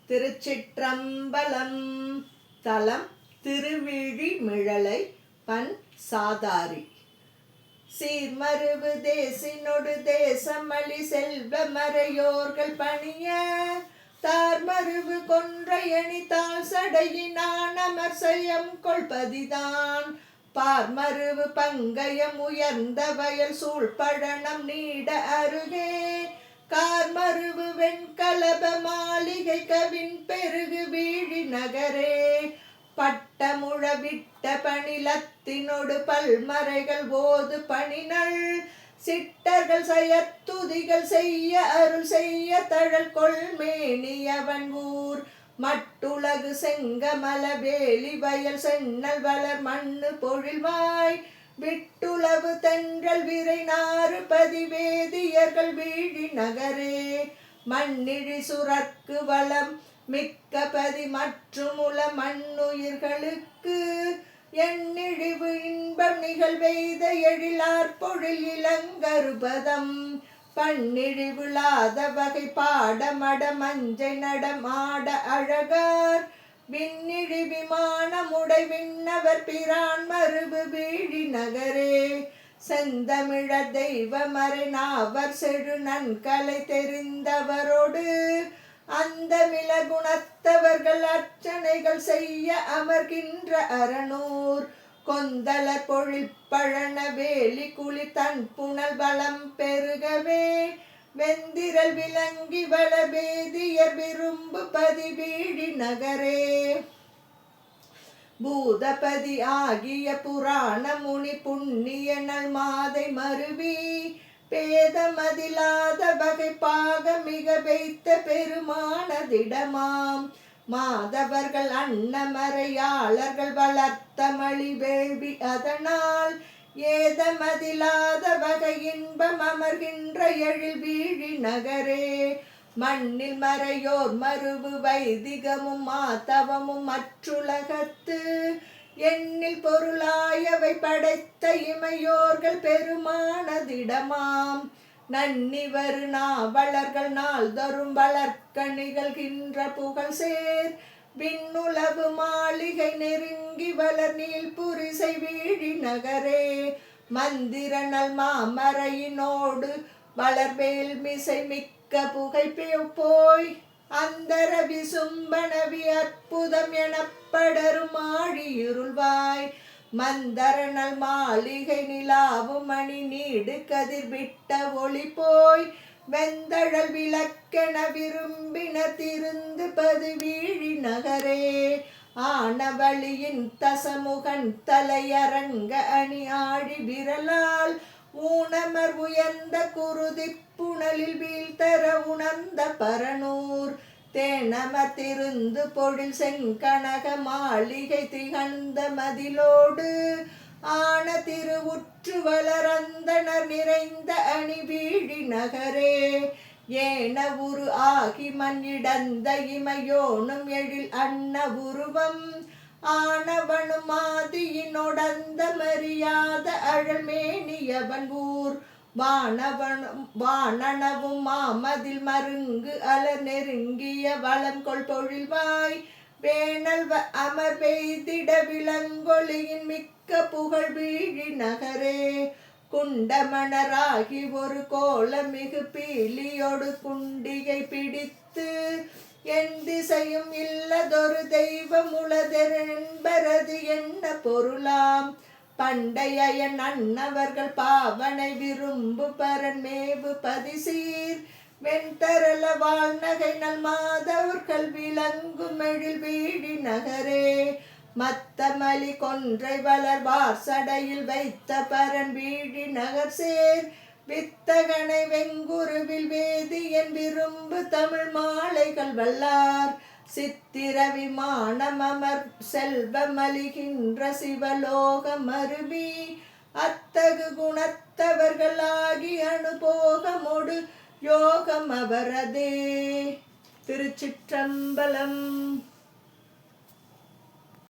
திருச்சிற்றம்பலம். தலம் திருவிழிமிழலை. பண் சாதாரி. சீர்மருவு தேசினொடு தேசமளி செல்வ மறையோர்கள் பணிய தார்மருவு கொன்றையணி தாழ் சடையினான் அமர்சயம் கொள்பதிதான் பார்மருவு பங்கயம் உயர்ந்த வயல் சூழ்பழனம் நீட அருகே கார்மருவு வெண்கலப மாளிகை கவின் பெருகு வீழி நகரே பட்டமுழ விட்ட பணிலத்தினொடு பல்மறைகள் ஓது பணினள் சிட்டர்கள் செயத்துதிகள் செய்ய அருள் செய்ய தழல் கொள்மேனியவன் ஊர் மட்டுலகு செங்கமல வேலி வயல் சென்னல் வளர் மண்ணு பொழில்வாய் விட்டுளவு தென்றல் விரை நாறு பதிவேதியர்கள் வீழி நகரே மண்ணிழி சுரக்கு வளம் மிக்க பதி மற்றும் உள மண்ணுயிர்களுக்கு எண்ணிழிவு இன்பம் நிகழ்வெய்த எழிலார் பொழில் இளங்கருபதம் பன்னிழிவுளாத வகை பாடமட மஞ்சை நடமாட அழகார் விண்ணிழி விமானமுடை விண்ணவர் பிரான் மருவு வீழி நகரே செந்தமிழ தெய்வமறை நாவர் செழு நன்கலை தெரிந்தவரோடு அந்த மிள குணத்தவர்கள் அர்ச்சனைகள் செய்ய அமர்கின்ற அரணூர் கொந்தள பொழில் பழன வேலி குளி தன் புனல் வளம் பெருகவே வெந்திரல் விளங்கி வளபேதியர் விரும்பு பதி வீழி நகரே பூதபதி ஆகிய புராண முனி புண்ணியனல் மாதை மருவி பேதமதிலாத வகை பாக மிக வைத்த பெருமானதிடமாம் மாதவர்கள் அன்னமறையாளர்கள் வளர்த்தமளி வேள்வி அதனால் ஏதமதிலாத வகை இன்பம் அமர்கின்ற எழில் வீழி நகரே மண்ணில் மறையோர் மருவு வைதிகமும் மாதவமும் மற்றுலகத்து எண்ணில் பொருளாயவை படைத்த இமையோர்கள் பெருமானதிடமாம் நன்னிவரு நாவலர்கள் நாள்தொறும் வளர்க்க நிகழ்கின்ற புகழ் சேர் விண்ணுலவு மாளிகை நெருங்கி வளர் நீள் புரிசை வீழி நகரே மந்திரனல் மாமரையினோடு வளர்வேல் மிசை மிக்க புகை போய் அந்தர விசும்பனவி அற்புதம் எனப்படரும் ஆழியிருள்வாய் மந்தரனல் மாளிகை நிலாவும் மணி நீடு கதிர் விட்ட ஒளி போய் வெந்தழல் விளக்கென விரும்பின திருந்து பது வீழி நகரே ஆனவழியின் தசமுகன் தலையரங்க அணி ஆழி விரலால் ஊனமர் உயர்ந்த குருதி புனலில் வீழ்த்தர உணர்ந்த பரனூர் தேனமர் திருந்து பொழில் செங்கனக மாளிகை திகழ்ந்த மதிலோடு ஆன திருவுற்று வளரந்தனர் நிறைந்த அணி வீழி நகரே ஏன உரு ஆகி மண்ணிடந்த இமையோனும் எழில் அன்ன உருவம் ஆனவனும் ஆதியினொடந்த மரியாத அழல்மேனியவன் ஊர் வானனவும் மாமதில் மருங்கு அலர் நெருங்கிய வளம் பொழில்வாய் வேணல் அமர் பெய்திட விளங்கொளியின் மிக்க புகழ் வீழி நகரே குண்டமணராகி ஒரு கோல மிகு பீலியோடு குண்டிகை பிடித்து என் திசையும் இல்லதொரு தெய்வம் உளதென்பரது என்ன பொருளாம் பண்டைய அன்னவர்கள் பாவனை விரும்பு பரன் மேவு பதிசீர் வெண்தரல வாழ்நகை நல் மாதவர்கள் விளங்கும் எழில் வீழி நகரே மத்தமலி கொன்றை வளர் வார்சடையில் வைத்த பரன் வீழி நகர் சேர் வித்தகனை வெங்குருவில் வேதியன் விரும்பு தமிழ் மாலைகள் வல்லார் சித்திர விமானம் அமர் செல்வமலிகின்ற சிவலோக மருவி அத்தகு குணத்தவர்களாகி அனுபோகமொடு யோகம் அவரதே. திருச்சிற்றம்பலம்.